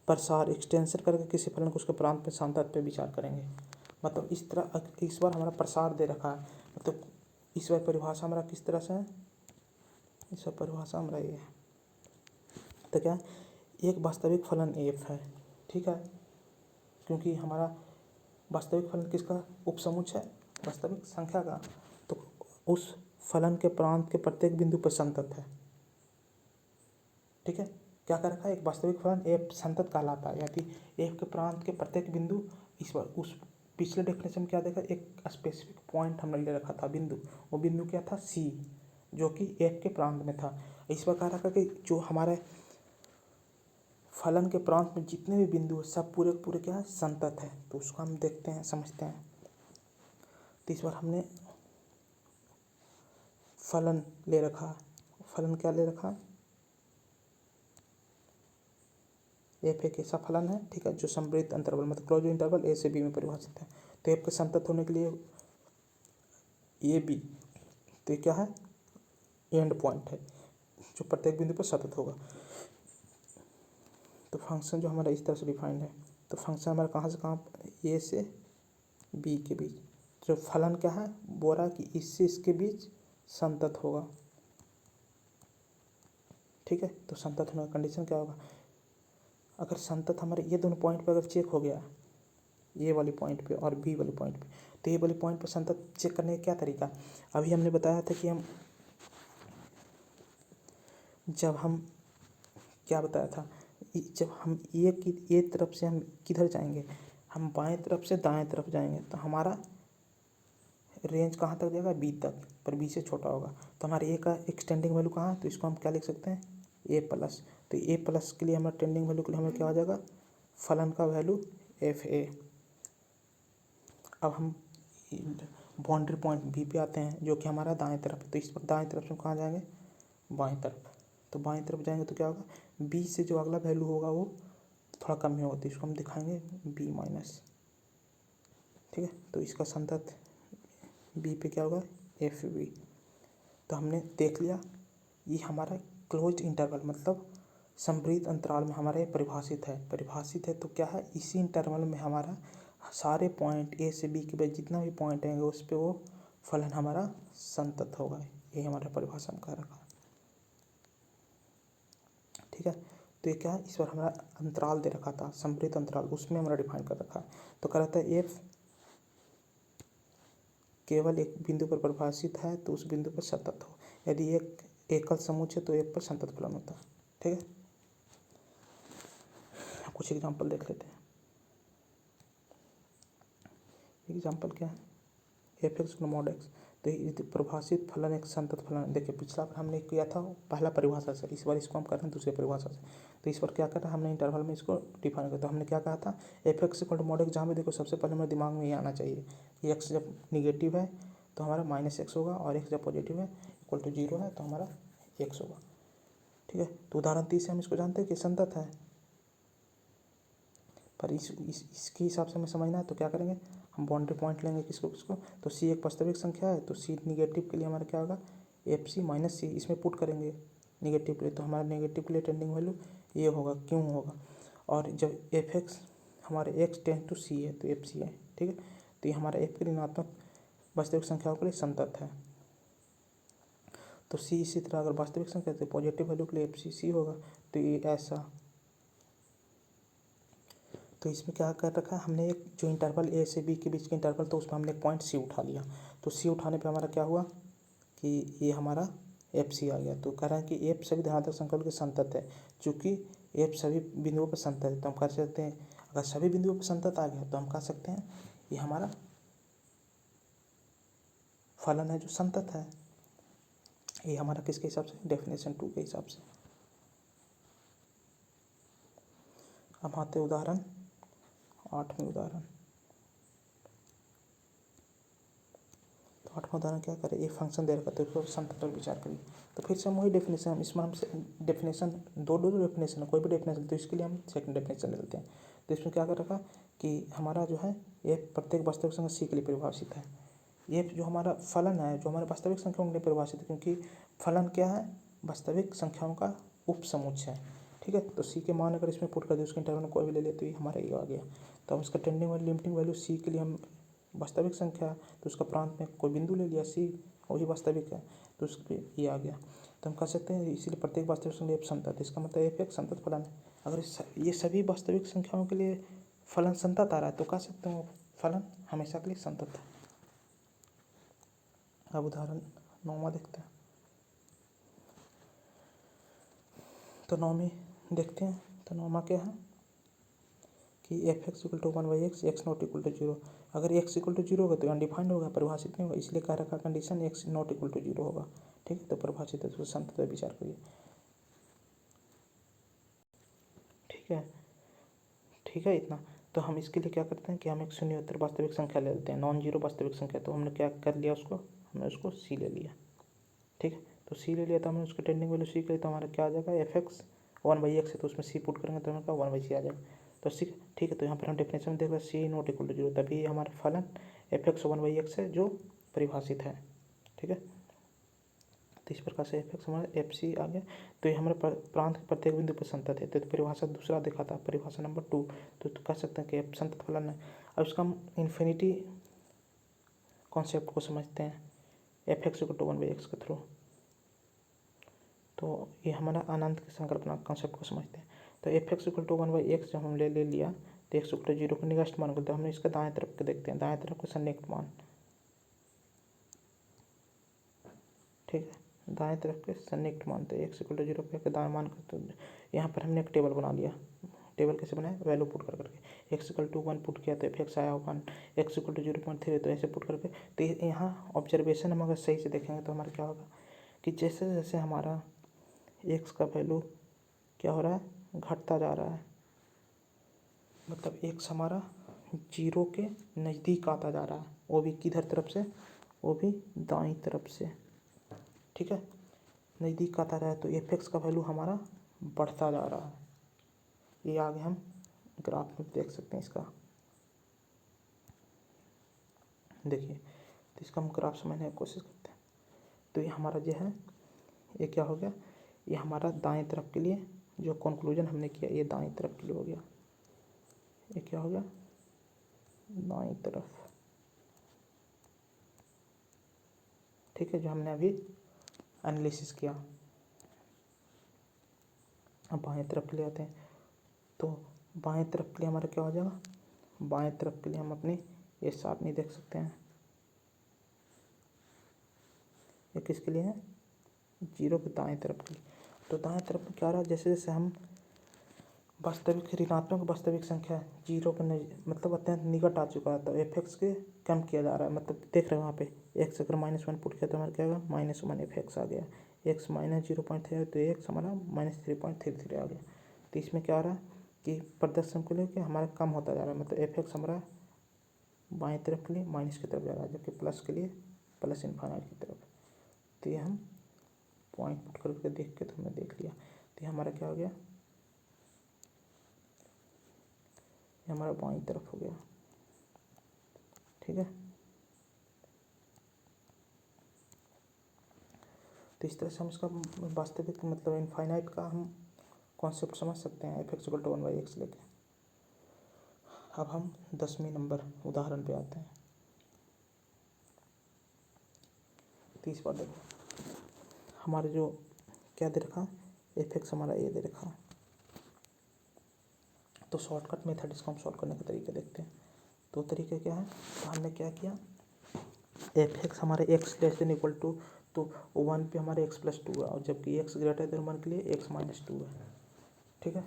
प्रसार एक्सटेंशन करके किसी फलन को उसके प्रांत में संतत पे विचार करेंगे। मतलब इस तरह इस बार हमारा प्रसार दे रखा है, मतलब इस बार परिभाषा हमारा किस तरह से है, इस बार परिभाषा हमारा ये है तो क्या एक वास्तविक फलन एफ है, ठीक है, क्योंकि हमारा वास्तविक फलन किसका उपसमुच है, वास्तविक संख्या का, तो उस फलन के प्रांत के प्रत्येक बिंदु पर संतत है, ठीक है। क्या कर रखा है, एक वास्तविक फलन एफ संतत कहलाता है यदि एफ के प्रांत के प्रत्येक बिंदु, इस बार उस पिछले डेफिनेशन में क्या देखा, एक स्पेसिफिक पॉइंट हमने ले रखा था बिंदु, वो बिंदु क्या था सी, जो कि एफ के प्रांत में था। इस बार कह रखा कि जो हमारे फलन के प्रांत में जितने भी बिंदु है सब पूरे पूरे क्या है संतत है, तो उसको हम देखते हैं समझते हैं। तो इस बार हमने फलन ले रखा, फलन क्या ले रखा, एफ एक ऐसा फलन है, ठीक है, जो समवृत्त अंतर्वल मतलब क्लोज इंटरवल ए से बी में परिभाषित है। तो एफ के संतत होने के लिए ए बी, तो ये क्या है एंड पॉइंट है जो प्रत्येक बिंदु पर सतत होगा। तो फंक्शन जो हमारा इस तरह से डिफाइंड है, तो फंक्शन हमारा कहाँ से कहाँ, ए से बी के बीच, जो फलन क्या है बोल रहा है कि इससे इसके बीच संतत होगा, ठीक है। तो संतत होने का कंडीशन क्या होगा, अगर संतत हमारे ये दोनों पॉइंट पे अगर चेक हो गया, ए वाली पॉइंट पे और बी वाली पॉइंट पे, तो ए वाली पॉइंट पे संतत चेक करने का क्या तरीका, अभी हमने बताया था कि जब हम क्या बताया था, जब हम ए तरफ से हम किधर जाएंगे, हम बाएं तरफ से दाएं तरफ जाएंगे तो हमारा रेंज कहाँ तक जाएगा, बी तक, पर बी से छोटा होगा। तो हमारे ए का एक्सटेंडिंग वैल्यू कहाँ है, तो इसको हम क्या लिख सकते हैं ए प्लस। तो ए प्लस के लिए हमारा टेंडिंग वैल्यू के लिए हमें क्या हो जाएगा, फलन का वैल्यू एफ ए। अब हम बाउंड्री पॉइंट बी पे आते हैं जो कि हमारा दाएं तरफ है, तो इस पर दाएं तरफ से कहाँ जाएंगे, बाएं तरफ। तो बाएं तरफ जाएंगे तो क्या होगा, बी से जो अगला वैल्यू होगा वो थोड़ा कम ही होगा, तो इसको हम दिखाएंगे बी माइनस, ठीक है। तो इसका संतत बी पे क्या होगा एफ बी। तो हमने देख लिया ये हमारा क्लोज्ड इंटरवल मतलब समवृत्त अंतराल में हमारे परिभाषित है तो क्या है, इसी इंटरवल में हमारा सारे पॉइंट ए से बी के बीच जितना भी पॉइंट आएंगे उस पर वो फलन हमारा संतत होगा, ये हमारा परिभाषा में कह रखा, ठीक है। तो ये क्या है, इस बार हमारा अंतराल दे रखा था समवृत्त अंतराल, उसमें हमारा डिफाइन कर रखा है। तो कह रहा था एफ केवल एक बिंदु पर परिभाषित है तो उस बिंदु पर सतत हो, यदि एक एकल समुच्चय तो एक पर संतत फलन होता है, ठीक है। कुछ एग्जांपल देख लेते हैं। एग्जांपल क्या है, एफ एक्स मॉड एक्स, तो ये परिभाषित फलन एक संतत फलन। देखिए पिछला बार हमने किया था पहला परिभाषा से, इस बार इसको हम कर रहे हैं दूसरे परिभाषा से। तो इस बार क्या कर रहा है, हमने इंटरवल में इसको डिफाइन किया। तो हमने क्या कहा था, F X equal to mod X, जहाँ भी देखो सबसे पहले हमारे दिमाग में ये आना चाहिए कि एक्स जब निगेटिव है तो हमारा माइनस एक्स होगा, और एक्स जब पॉजिटिव है इक्वल टू जीरो है तो हमारा एक्स होगा, ठीक है। तो उदाहरण 30 से हम इसको जानते हैं कि संतत है, पर इसके हिसाब से हमें समझना है तो क्या करेंगे, हम बाउंड्री पॉइंट लेंगे किसको, तो सी एक वास्तविक संख्या है तो सी निगेटिव के लिए हमारा क्या होगा एफ सी माइनस सी, इसमें पुट करेंगे निगेटिव के लिए, तो हमारा नेगेटिव के लिए टेंडिंग वैल्यू ये होगा क्यों होगा। और जब एफ एक्स हमारे एक्स टेंड टू सी है तो एफ सी है, ठीक है। तो ये हमारा एफ के ऋणात्मक वास्तविक संख्याओं के लिए संतत है। तो सी इसी तरह अगर वास्तविक संख्या तो पॉजिटिव वैल्यू के लिए एफ सी होगा, तो ये ऐसा। तो इसमें क्या कर रखा है हमने, एक जो इंटरवल ए से बी के बीच का इंटरवल तो उसमें हमने एक पॉइंट सी उठा लिया। तो सी उठाने पे हमारा क्या हुआ कि ये हमारा एफ सी आ गया। तो कह रहा है कि एफ सभी धनात्मक संख्याओं के संतत है, चूँकि एफ सभी बिंदुओं पर संतत है तो हम कह सकते हैं, अगर सभी बिंदुओं पर संतत आ गया तो हम कह सकते हैं ये हमारा फलन है जो संतत है। ये हमारा किसके हिसाब से, डेफिनेशन 2 के हिसाब से। अब आते उदाहरण 8वें उदाहरण। तो 8वां उदाहरण क्या करें, एक फंक्शन दे रखा तो इसको संतत पर विचार करिए। तो फिर से हम वही डेफिनेशन, इसमें हम डेफिनेशन दो डेफिनेशन है, कोई भी डेफिनेशन, तो इसके लिए हम सेकंड डेफिनेशन ले लेते हैं। तो इसमें क्या कर रखा कि हमारा जो है ये प्रत्येक वास्तविक संख्या सी के लिए परिभाषित है। ये जो हमारा फलन है जो हमारे वास्तविक संख्याओं के लिए परिभाषित है, क्योंकि फलन क्या है वास्तविक संख्याओं का उपसमुच्चय है। ठीक है, तो सी के मान अगर इसमें पुट कर दे, उसके इंटरवल में कोई भी ले ले, तो ये हमारा ये आ गया। तो हम इसका tending value limiting value C के लिए हम वास्तविक संख्या, तो उसका प्रांत में कोई बिंदु ले लिया, सी वही वास्तविक है, तो उस पर ये आ गया। तो हम कह सकते हैं इसीलिए प्रत्येक वास्तविक संख्या एफ संतत, इसका मतलब एफ एक संतत फलन है। अगर ये सभी वास्तविक संख्याओं के लिए फलन संतत आ रहा है तो कह सकते हैं फलन हमेशा के लिए संतत है। अब उदाहरण 9वां देखते हैं। तो 9 में देखते हैं, तो 9वां क्या है कि F X equal to 1/x, X not equal to 0। अगर एक्स इक्वल टू 0 होगा तो अनडिफाइंड होगा, परिभाषित नहीं होगा, इसलिए कह रखा condition X not equal to 0 होगा। ठीक है, तो परिभाषित है, तो संतत पर विचार करिए। ठीक है इतना। तो हम इसके लिए क्या करते हैं कि हम एक शून्योत्तर वास्तविक संख्या ले लेते हैं, नॉन जीरो वास्तविक संख्या। तो हमने क्या कर लिया, उसको हमने उसको सी ले लिया। ठीक है, तो सी ले लिया, तो हमने उसको टेंडिंग वैल्यू सी के, तो हमारा क्या आ जाएगा एफ एक्स 1/x है, तो उसमें सी पुट करेंगे तो हमें क्या 1/c आ जाएगा। तो सी ठीक है, तो यहाँ पर हम डेफिनेशन में देख रहे हैं सी नॉट इक्वल टू 0, तभी हमारा फलन एफ एक्स 1/x है जो परिभाषित है। ठीक है, तो इस प्रकार से एफ एक्स हमारा एफ सी आ गया। तो ये हमारे प्रांत के प्रत्येक बिंदु पर संतत है। तो परिभाषा दूसरा दिखाता, परिभाषा नंबर 2। तो कह सकते हैं कि एफ संतत फलन है। अब इसका हम इन्फिनिटी कॉन्सेप्ट को समझते हैं F X equal to 1/x के थ्रू। तो ये हमारा अनंत की संकल्पना कॉन्सेप्ट को समझते हैं। तो F X equal to 1/x जब हम ले लिया, तो एक्स इक्वल टू 0 को निगस्ट मान को, तो हमने इसका दाएं तरफ के देखते हैं, दाएं तरफ का सन्निहित मान। ठीक है, दाएं तरफ के सन्निहित मान, तो एक्स इक्वल टू 0 पे दाएं मान का, तो यहाँ पर हमने एक टेबल बना लिया। टेबल कैसे बनाया, वैल्यू पुट कर करके एक्स इक्वल टू 1 पुट किया तो एफ एक्स आया 1, एक्स इक्वल टू 0.3, तो ऐसे पुट करके। तो यहाँ ऑब्जर्वेशन हम अगर सही से देखेंगे तो हमारा क्या होगा कि जैसे जैसे हमारा एक्स का वैल्यू क्या हो रहा है, घटता जा रहा है, मतलब एक्स हमारा 0 के नज़दीक आता जा रहा है, वो भी किधर तरफ से, वो भी दाईं तरफ से। ठीक है, नज़दीक आता रहा है, तो एफ एक्स का वैल्यू हमारा बढ़ता जा रहा है। ये आगे हम ग्राफ में देख सकते हैं इसका। देखिए, तो इसका हम ग्राफ समझने की कोशिश करते हैं। तो ये हमारा जो है, ये क्या हो गया, ये हमारा दाएं तरफ के लिए जो कंक्लूजन हमने किया, ये दाएं तरफ के लिए हो गया। ये क्या हो गया, दाएं तरफ। ठीक है, जो हमने अभी एनालिसिस किया। अब बाएं तरफ के लिए आते हैं। तो बाएं तरफ के लिए हमारा क्या हो जाएगा, बाएं तरफ के लिए हम अपनी ये सारणी देख सकते हैं। ये किसके लिए है, 0 के दाएं तरफ के लिए। तो दाएं तरफ में क्या रहा, जैसे जैसे हम वास्तविक ऋणात्मक वास्तविक संख्या 0 के मतलब अत्यंत निकट आ चुका है, तो एफ एक्स के कम किया जा रहा है। मतलब देख रहे हैं वहाँ पे एक्स अगर -1 पुट किया तो हमारा क्या होगा, -1 एफ एक्स आ गया। एक्स -0.3 तो एक्स हमारा -3.33 आ गया। तो इसमें क्या आ रहा है कि प्रदर्शन को लेकर हमारा कम होता जा रहा है, मतलब एफ एक्स हमारा बाएं तरफ के लिए माइनस की तरफ जा रहा है, जबकि प्लस के लिए प्लस इन्फाइनाइट की तरफ। तो ये हम पॉइंट पुट करके देख के तो हमने देख लिया। तो ये हमारा क्या हो गया, ये हमारा बाईं तरफ हो गया। ठीक है, तो इस तरह से हम इसका वास्तविक मतलब इनफाइनाइट का हम कॉन्सेप्ट समझ सकते हैं F X equal to 1/x लेके। अब हम 10वें नंबर उदाहरण पे आते हैं। 30 बार देखो, हमारे जो क्या दे रखा, एफ एक्स हमारा ए दे रखा। तो शॉर्टकट मेथड, इसको हम सॉल्व करने के तरीके देखते हैं। तो तरीके क्या है, तो हमने क्या किया, एफ एक्स हमारे X less than equal to, तो 1 पे हमारे x + 2 है, और जबकि x ग्रेटर देन 1 के लिए x - 2 है। ठीक है,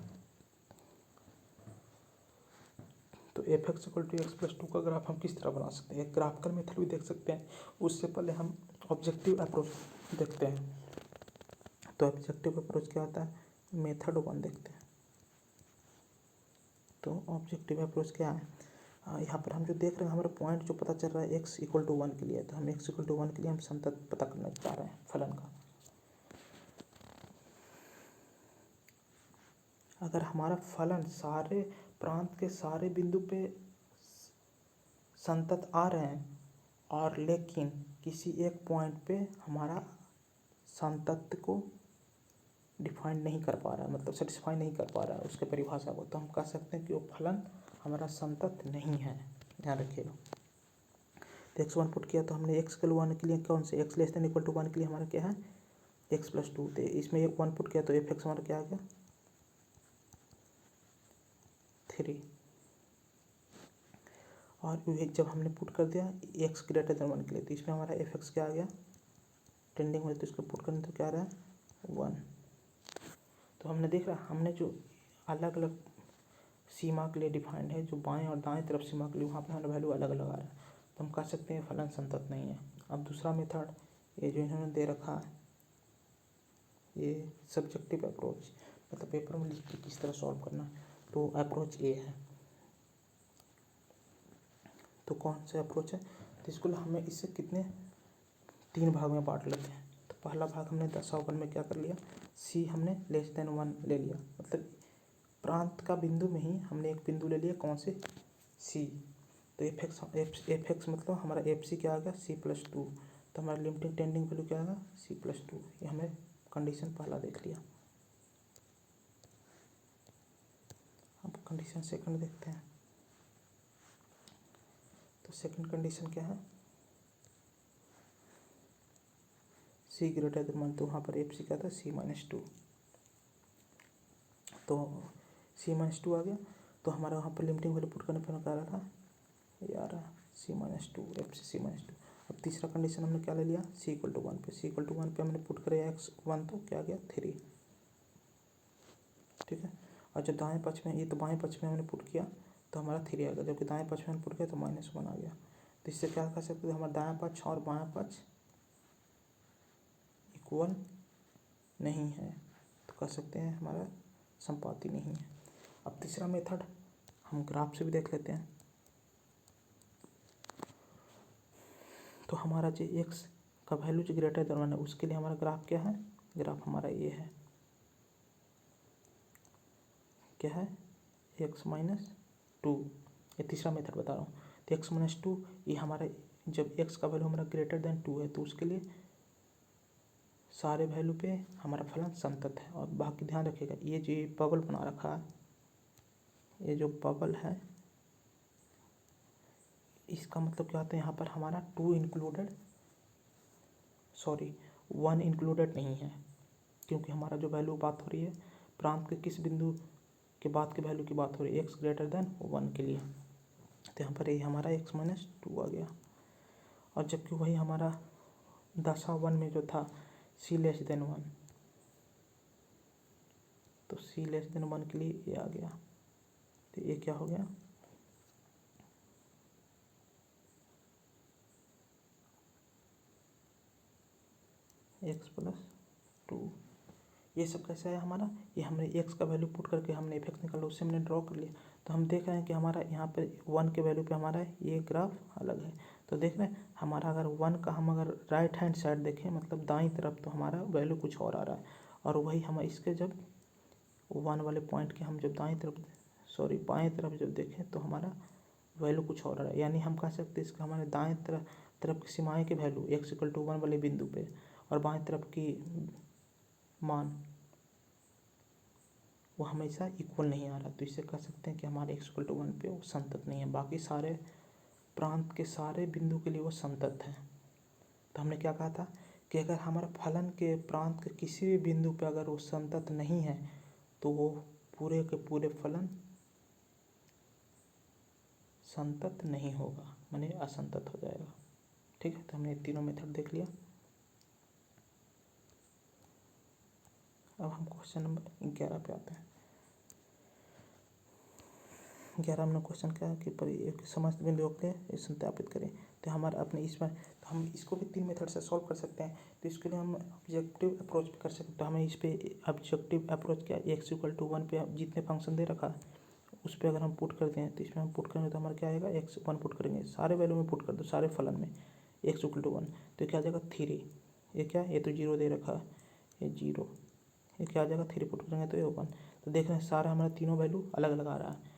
तो F X equal to X + 2 का ग्राफ हम किस तरह बना सकते हैं, एक ग्राफिकल मेथड भी देख सकते हैं। उससे पहले हम ऑब्जेक्टिव अप्रोच देखते हैं। तो ऑब्जेक्टिव अप्रोच क्या होता है, मेथड 1 देखते हैं। तो ऑब्जेक्टिव अप्रोच क्या है, यहाँ पर हम जो देख रहे हैं हमारा पॉइंट जो पता चल रहा है x इक्वल टू 1 के लिए, तो हम x इक्वल टू 1 के लिए हम संतत पता करना चाह रहे हैं फलन का। अगर हमारा फलन सारे प्रांत के सारे बिंदु पे संतत आ रहे हैं, और लेकिन किसी एक पॉइंट पे हमारा संतत को डिफाइन नहीं कर पा रहा है, मतलब सेटिस्फाई नहीं कर पा रहा है उसके परिभाषा को, तो हम कह सकते हैं कि वो फलन हमारा संतत नहीं है। ध्यान रखिएगा। तो x1 पुट किया तो हमने x के 1 के लिए कौन से x less than equal to 1 के लिए हमारा क्या है x+2, तो इसमें 1 पुट किया तो f(x) हमारा क्या आ गया 3। और जब हमने पुट कर दिया x ग्रेटर देन 1 के लिए तो इसमें हमारा f(x) क्या आ गया टेंडिंग में, तो इसको पुट करने तो क्या आ रहा है 1। तो हमने देख रहा हमने जो अलग अलग सीमा के लिए डिफाइंड है, जो बाएं और दाएं तरफ सीमा के लिए, वहाँ पे हमारा वैल्यू अलग अलग आ रहा है, तो हम कह सकते हैं फलन संतत नहीं है। अब दूसरा मेथड ये जो इन्होंने दे रखा है ये सब्जेक्टिव अप्रोच, मतलब पेपर में लिख के किस तरह सॉल्व करना है, तो अप्रोच ए है। तो कौन सा अप्रोच है, तो इसको हमें इससे कितने 3 भाग में बांट लेते हैं। तो पहला भाग हमने 10/1 में क्या कर लिया सी हमने लेस देन 1 ले लिया, मतलब प्रांत का बिंदु में ही हमने एक बिंदु ले लिया कौन से सी, तो एफ एक्स मतलब हमारा एफ सी क्या आ गया C+2, तो हमारा लिमिटिंग टेंडिंग वैल्यू क्या आएगा C+2। ये हमें कंडीशन पहला देख लिया। अब कंडीशन सेकंड देखते हैं। तो सेकंड कंडीशन क्या है C ग्रेटर देन 1, तो वहाँ पर एफ सी क्या था C-2, तो C-2 आ गया। तो हमारा वहाँ पर लिमिटिंग वैल्यू पुट करने पर क्या आ रहा था ये आ रहा C-2 एफ सी C-2। अब तीसरा कंडीशन हमने क्या ले लिया C=1 पे, C=1 पे हमने पुट करें x1 तो क्या आ गया 3। ठीक है। और जब दाएं पक्ष में, ये तो बाएं पक्ष में हमने पुट किया तो हमारा 3 आ गया, जबकि दाएं पक्ष में हमने पुट किया तो -1 आ गया। तो इससे क्या कर सकते हैं हमारा दायां पक्ष और बायां पक्ष इक्वल नहीं है, तो कह सकते हैं हमारा संपाती नहीं है। अब तीसरा मेथड हम ग्राफ से भी देख लेते हैं। तो हमारा जो x का वैल्यू जो ग्रेटर देन 1 है उसके लिए हमारा ग्राफ क्या है, ग्राफ हमारा ये है, क्या है x-2। ये तीसरा मेथड बता रहा हूँ। तो x-2 ये हमारा जब x का वैल्यू हमारा ग्रेटर देन 2 है तो उसके लिए सारे वैल्यू पे हमारा फलन संतत है। और बाकी ध्यान रखिएगा ये जो बबल बना रखा है, ये जो बबल है इसका मतलब क्या होता है यहाँ पर हमारा 1 इंक्लूडेड नहीं है, क्योंकि हमारा जो वैल्यू बात हो रही है प्रांत के किस बिंदु के बाद के वैल्यू की बात हो रही है x ग्रेटर देन 1 के लिए, तो यहाँ पर ये हमारा x-2 आ गया। और जबकि वही हमारा 10/1 में जो था C<1, तो C<1 के लिए ये आ गया, तो ये क्या हो गया x+2। ये सब कैसे है हमारा, ये हमने x का वैल्यू पुट करके हमने इफेक्ट निकाला, उससे हमने ड्रॉ कर लिया। तो हम देख रहे हैं कि हमारा यहाँ पर 1 के वैल्यू पे हमारा ये ग्राफ अलग है। तो देख रहे हैं हमारा अगर 1 का हम अगर राइट हैंड साइड देखें मतलब दाईं तरफ, तो हमारा वैल्यू कुछ और आ रहा है। और वही हम इसके जब 1 वाले पॉइंट के हम जब बाएँ तरफ जब देखें तो हमारा वैल्यू कुछ और आ रहा है। यानी हम कह सकते हैं इसका हमारे दाएँ तरफ की सीमाएँ के वैल्यू x=1 वाले बिंदु पे और बाएँ तरफ की मान वो हमेशा इक्वल नहीं आ रहा, तो इससे कह सकते हैं कि हमारे x=1 पे वो संतत नहीं है। बाकी सारे प्रांत के सारे बिंदु के लिए वो संतत है। तो हमने क्या कहा था कि अगर हमारा फलन के प्रांत के किसी भी बिंदु पे अगर वो संतत नहीं है तो वो पूरे के पूरे फलन संतत नहीं होगा, माने असंतत हो जाएगा। ठीक है, तो हमने तीनों मेथड देख लिया। अब हम क्वेश्चन नंबर 11 पे आते हैं। 11 में क्वेश्चन क्या है कि समस्त बिंदुओं के लिए सत्यापित करें। तो हमारा अपने इसमें तो हम इसको भी 3 मेथड से सॉल्व कर सकते हैं। तो इसके लिए हम ऑब्जेक्टिव अप्रोच भी कर सकते हैं। तो हमें इस पर ऑब्जेक्टिव अप्रोच क्या x=1 पे जितने फंक्शन दे रखा है उस पर अगर हम पुट करते हैं तो इसमें हम पुट करेंगे तो हमारा क्या आएगा x1 पुट करेंगे, सारे वैल्यू में पुट कर दो सारे फलन में x=1, तो क्या आ जाएगा 3। ये क्या ये तो 0 दे रखा है, ये 0, ये क्या आ जाएगा 3 पुट करेंगे तो ये 1। तो देख रहे हैं सारा हमारा तीनों वैल्यू अलग अलग आ रहा है।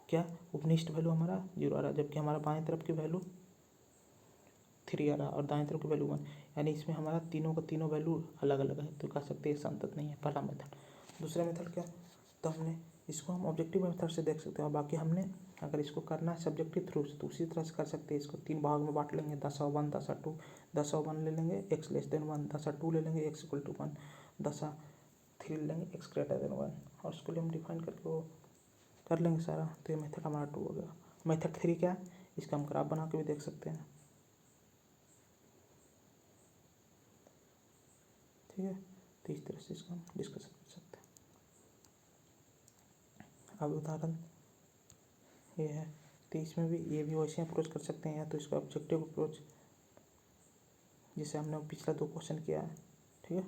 क्या उपनिष्ठ वैल्यू हमारा 0 आ रहा है, जबकि हमारा बाएं तरफ की वैल्यू 3 आ रहा है और दाएं तरफ की वैल्यू 1, यानी इसमें हमारा तीनों का तीनों वैल्यू अलग अलग है, तो कह सकते हैं संतत नहीं है, पहला मेथड। दूसरा मेथड क्या, तो हमने इसको हम ऑब्जेक्टिव मेथड से देख सकते हैं, और बाकी हमने अगर इसको करना है सब्जेक्टिव थ्रू से तो उसी तरह से कर सकते हैं। इसको 3 भाग में बांट लेंगे, 10(1), 10(2), 10(1) ले लेंगे x 1, 10(2) ले लेंगे x=1, 10(3) ले लेंगे x 1, और उसको लिए हम डिफाइन करके वो कर लेंगे सारा। तो ये मेथड हमारा 2 हो गया। मेथड 3 क्या है, इसका हम ग्राफ बना के भी देख सकते हैं, ठीक है। तो इस तरह से इसका हम डिस्कशन कर सकते हैं। अब उदाहरण ये है, तो इसमें भी ये भी वैसे अप्रोच कर सकते हैं, या तो इसका ऑब्जेक्टिव अप्रोच जिसे हमने पिछला 2 क्वेश्चन किया है, ठीक है।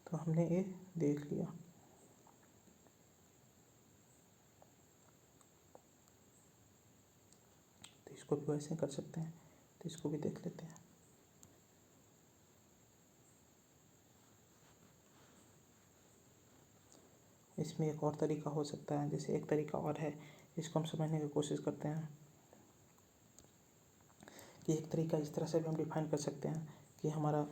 तो हमने ये देख लिया। तो इसको भी वैसे कर सकते हैं, तो इसको भी देख लेते हैं। इसमें एक और तरीका हो सकता है, जैसे एक तरीका और है, इसको हम समझने की कोशिश करते हैं कि एक तरीका इस तरह से भी हम डिफाइन कर सकते हैं कि हमारा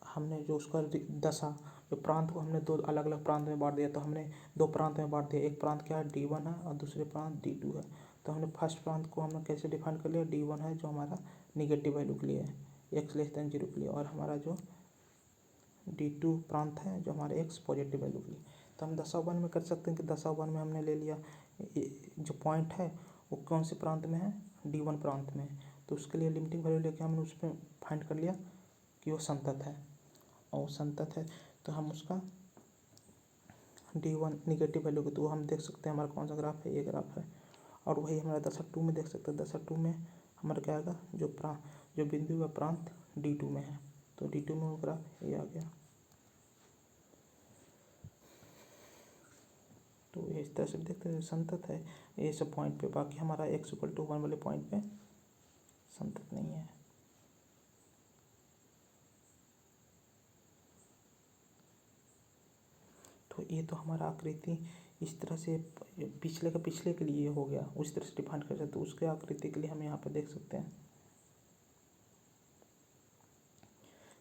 हमने जो उसका दशा जो प्रांत को हमने 2 अलग अलग प्रांत में बांट दिया, तो हमने 2 प्रांत में बांट दिया। एक प्रांत क्या है, D1 है, और दूसरे प्रांत D2 है। तो हमने फर्स्ट प्रांत को हमने कैसे डिफाइन कर लिया, D1 है जो हमारा निगेटिव वैल्यू के लिए है, x<0 के लिए, और हमारा जो D2 प्रांत है जो हमारे x पॉजिटिव वैल्यू के लिए। तो हम 10(1) में कर सकते हैं कि 10(1) में हमने ले लिया जो पॉइंट है वो कौन से प्रांत में है, D1 प्रांत में है। तो उसके लिए लिमिटिंग वैल्यू लेके हमने उसमें फाइंड कर लिया कि वो संतत है, और संतत है तो हम उसका D1 निगेटिव वैल्यू को, तो हम देख सकते हैं हमारा कौन सा ग्राफ है, ये ग्राफ है। और वही हमारा 10(2) में देख सकते हैं, 10(2) में हमारा क्या आएगा, जो बिंदु व प्रांत D2 में है, तो D2 में वो ग्राफ ये आ गया। तो इस तरह से देखते हैं संतत है ये सब पॉइंट पे, बाकी हमारा x=1 वाले पॉइंट पे संतत नहीं है। तो ये तो हमारा आकृति इस तरह से पिछले के लिए हो गया, उस तरह से डिफाइन कर सकते, तो उसके आकृति के लिए हम यहाँ पे देख सकते हैं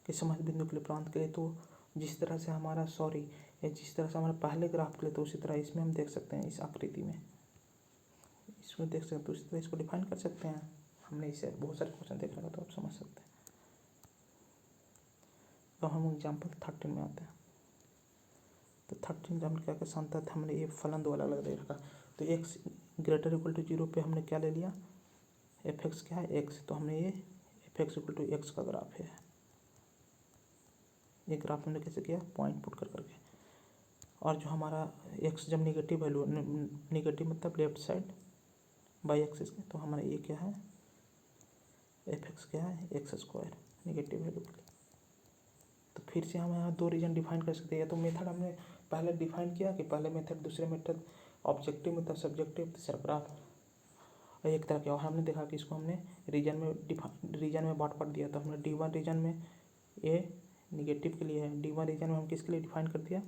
कि समझ बिंदु के लिए प्रांत के लिए, तो जिस तरह से हमारा जिस तरह से हमारा पहले ग्राफ के लिए, तो उसी तरह इसमें हम देख सकते हैं, इस आकृति में इसमें देख सकते हैं, तो उसी तरह इसको डिफाइन कर सकते हैं। हमने इसे बहुत सारे क्वेश्चन देख रखा, तो आप समझ सकते हैं। तो हम एग्जाम्पल 13 में आते हैं। तो 13 एग्जाम्पल क्या क्या संतत, हमने ये फलन 2 अलग अलग दे रखा। तो x>0 पे हमने क्या ले लिया, f(x) क्या है, x, तो हमने ये f(x) का ग्राफ है। ये ग्राफ हमने कैसे किया, पॉइंट पुट कर करके। और जो हमारा x जब निगेटिव वैल्यू, निगेटिव मतलब लेफ्ट साइड बाई एक्सिस के, तो हमारा ये क्या है, f(x) क्या है, x² निगेटिव वैल्यू के लिए। तो फिर से हम यहाँ 2 रीजन डिफाइन कर सकते हैं, या तो मेथड हमने पहले डिफाइन किया कि पहले मेथड, दूसरे मेथड ऑब्जेक्टिव मतलब सब्जेक्टिव, तीसरा ग्राफ, और एक तरह के। और हमने देखा कि इसको हमने रीजन में बांट दिया। तो हमने D1 रीजन में ये निगेटिव के लिए है, D1 रीजन में हम किसके लिए डिफाइन कर दिया,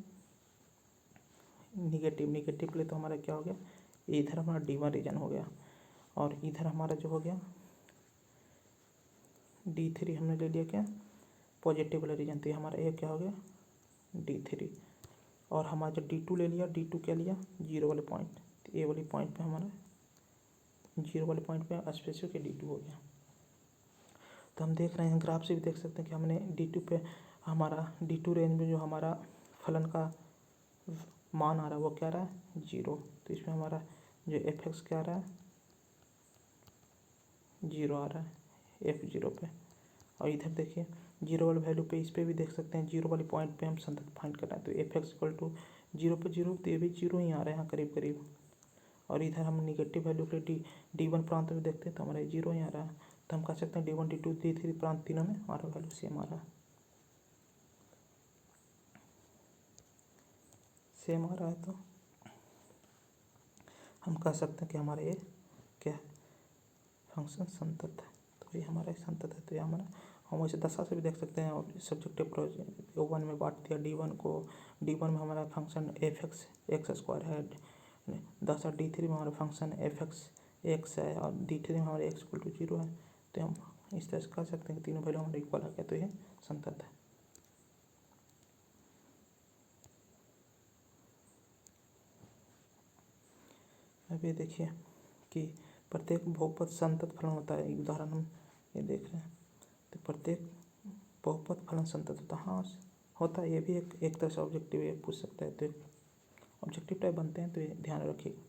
निगेटिव के लिए। तो हमारा क्या हो गया, इधर हमारा D1 रीजन हो गया, और इधर हमारा जो हो गया D3 हमने ले लिया क्या, पॉजिटिव वाला रीजन। तो ये हमारा ये क्या हो गया, D3। और हमारा जो D2 ले लिया, D2 क्या लिया, 0 वाले पॉइंट, तो ए वाले पॉइंट पे हमारा 0 वाले पॉइंट पे स्पेसिफिक D2 हो गया। तो हम देख रहे हैं ग्राफ से भी देख सकते हैं कि हमने D2 पे हमारा D2 रेंज में जो हमारा फलन का मान आ रहा है वो क्या रहा है, 0। तो इसमें हमारा जो f(x) क्या आ रहा है, 0 आ रहा है f(0) पे। और इधर देखिए 0 वाले वैल्यू पे, इस पर भी देख सकते हैं 0 वाले पॉइंट पे हम संतत फाइंड कर रहे हैं। तो f(x)=0 पे 0, तो ये भी 0 ही आ रहा है यहाँ करीब करीब। और इधर हम निगेटिव वैल्यू के लिए D1 प्रांत में देखते हैं, तो हमारा 0 ही आ रहा है। तो हम कह सकते हैं D1, D2, D3 प्रांत तीनों में हमारा वैल्यू सेम आ रहा है, सेम आ रहा है। तो हम कह सकते हैं कि हमारा ये क्या है, फंक्शन संतत है। तो ये हमारा संतत है, तो ये हमारा हम वैसे दशा से भी देख सकते हैं। और सब्जेक्टिव O1 में बांट दिया D1 को। D1 में हमारा फंक्शन f(x)(x² है। दशा D3 में हमारा फंक्शन f(x) है और D3 में हमारे x=0 है। तो हम इस तरह से कह सकते हैं कि तीनों वैल्यू हमारे इक्वल आ गया, तो ये संतत है। अब ये देखिए कि प्रत्येक बहुपद संतत फलन होता है। उदाहरण हम ये देख रहे हैं, तो प्रत्येक बहुपद फलन संतत होता है। हाँ होता है, ये भी एक तरह से ऑब्जेक्टिव ये पूछ सकता है, तो ऑब्जेक्टिव टाइप बनते हैं, तो ये ध्यान रखिएगा।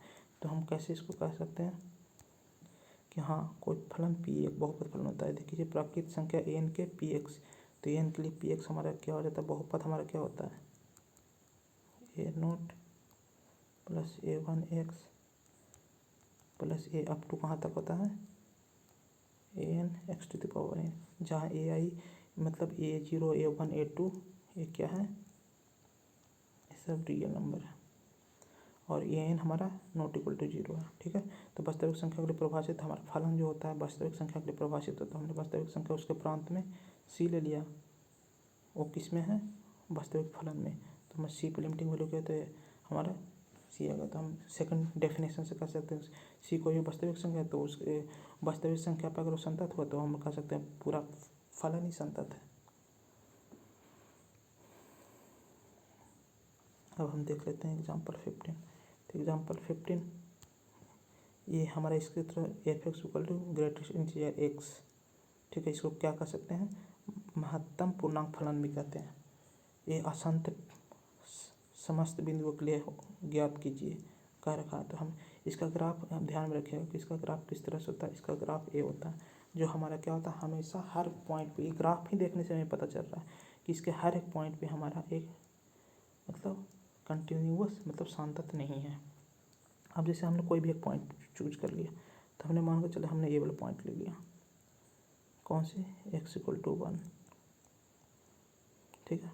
तो हम कैसे इसको कह सकते हैं कि हाँ कोई फलन P एक बहुपद फलन होता है। देखिए प्राकृत संख्या an के Px, तो an के लिए Px हमारा क्या हो जाता है, बहुपद हमारा क्या होता है, a0 plus a1x plus a up to कहाँ तक होता है an x⁴n, जहाँ ai मतलब a0 a1 a2 ये क्या है, ये सब रियल नंबर है और an हमारा नॉट इक्वल टू 0 है। ठीक है, तो वास्तविक संख्या के लिए परिभाषित हमारा फलन जो होता है वास्तविक संख्या के लिए परिभाषित होता है। हमने वास्तविक संख्या उसके प्रांत में c ले लिया, वो किस में है, वास्तविक फलन में। तो हम c पे लिमिटिंग वैल्यू कहते हैं हमारा c आएगा। तो हम सेकंड डेफिनेशन से कह सकते हैं c कोई वास्तविक संख्या है, तो उसके वास्तविक संख्या पर अगर वो संतत हुआ तो हम कह सकते हैं पूरा फलन ही संतत है। अब हम देख लेते हैं एग्जाम्पल 15। तो एग्जाम्पल 15 ये हमारा इसके तरह f(x)=x। ठीक है, इसको क्या कर सकते हैं, महत्तम पूर्णांक फलन भी कहते हैं। ये असंत समस्त बिंदुओं के लिए ज्ञात कीजिए कह रखा है। तो हम इसका ग्राफ हम ध्यान में रखिएगा कि इसका ग्राफ किस तरह से होता है। इसका ग्राफ ए होता है, जो हमारा क्या होता है, हमेशा हर पॉइंट पे, ग्राफ ही देखने से हमें पता चल रहा है कि इसके हर एक पॉइंट पे हमारा एक मतलब कंटिन्यूअस मतलब सांतत नहीं है। अब जैसे हमने कोई भी एक पॉइंट चूज कर लिया, तो हमने मान के चले हमने ये वाला पॉइंट ले लिया, कौन से x=1। ठीक है,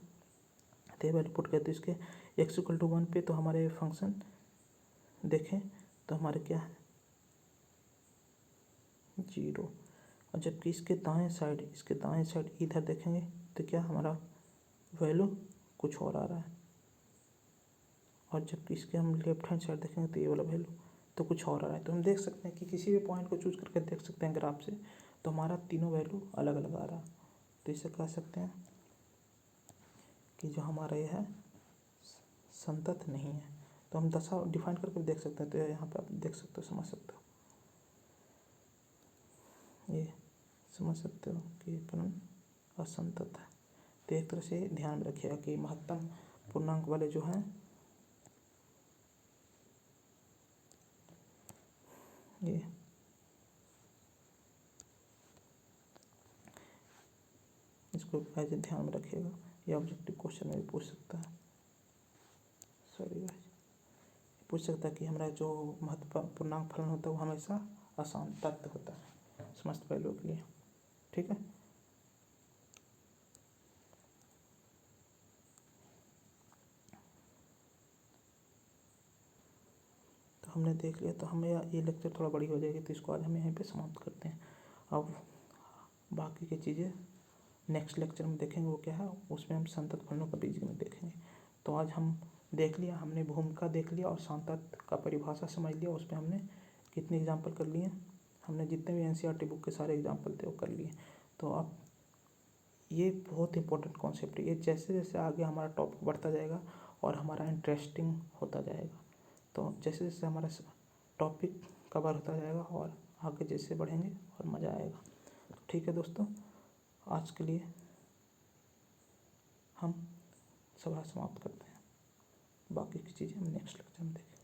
तो ये वैल्यू पुट करते इसके x=1 पे, तो हमारे फंक्शन देखें तो हमारे क्या है 0। और जबकि इसके दाएं साइड इधर देखेंगे तो क्या हमारा वैल्यू कुछ और आ रहा है। और जबकि इसके हम लेफ्ट हैंड साइड देखेंगे तो ये वाला वैल्यू तो कुछ और आ रहा है। तो हम देख सकते हैं कि किसी भी पॉइंट को चूज करके देख सकते हैं ग्राफ से, तो हमारा तीनों वैल्यू अलग अलग आ रहा है। तो इसे कह सकते हैं कि जो हमारा ये है संतत नहीं है। तो हम दशा डिफाइन करके देख सकते हैं। तो यहाँ पे आप देख सकते हो, समझ सकते हो, ये समझ सकते हो कि फलन असंतत है। तो एक तरह से ध्यान में रखिएगा कि महत्तम पूर्णांक वाले जो हैं ये इसको ऐसे ध्यान में रखिएगा। ये ऑब्जेक्टिव क्वेश्चन में भी पूछ सकता है, पूछ सकता है कि हमारा जो महत्वपूर्ण पूर्णांक फलन होता है वो हमेशा असंतत होता है समस्त वैल्यू के लिए। ठीक है, तो हमने देख लिया। तो हमें ये लेक्चर थोड़ा बड़ी हो जाएगी, तो इसको आज हम यहीं पे समाप्त करते हैं। अब बाकी की चीज़ें नेक्स्ट लेक्चर में देखेंगे, वो क्या है, उसमें हम संतत फलनों का बीजगणित देखेंगे। तो आज हम देख लिया, हमने भूमिका देख लिया और संतत का परिभाषा समझ लिया। उसमें हमने कितने एग्जाम्पल कर लिए, हमने जितने भी NCERT बुक के सारे एग्जाम्पल थे वो कर लिए। तो अब ये बहुत इंपॉर्टेंट कॉन्सेप्ट है। ये जैसे जैसे आगे हमारा टॉपिक बढ़ता जाएगा और हमारा इंटरेस्टिंग होता जाएगा, तो जैसे जैसे हमारा टॉपिक कवर होता जाएगा और आगे जैसे बढ़ेंगे और मज़ा आएगा। तो ठीक है दोस्तों, आज के लिए हम सभा समाप्त करते हैं। बाकी की चीज़ें हम नेक्स्ट लेक्चर में देखेंगे।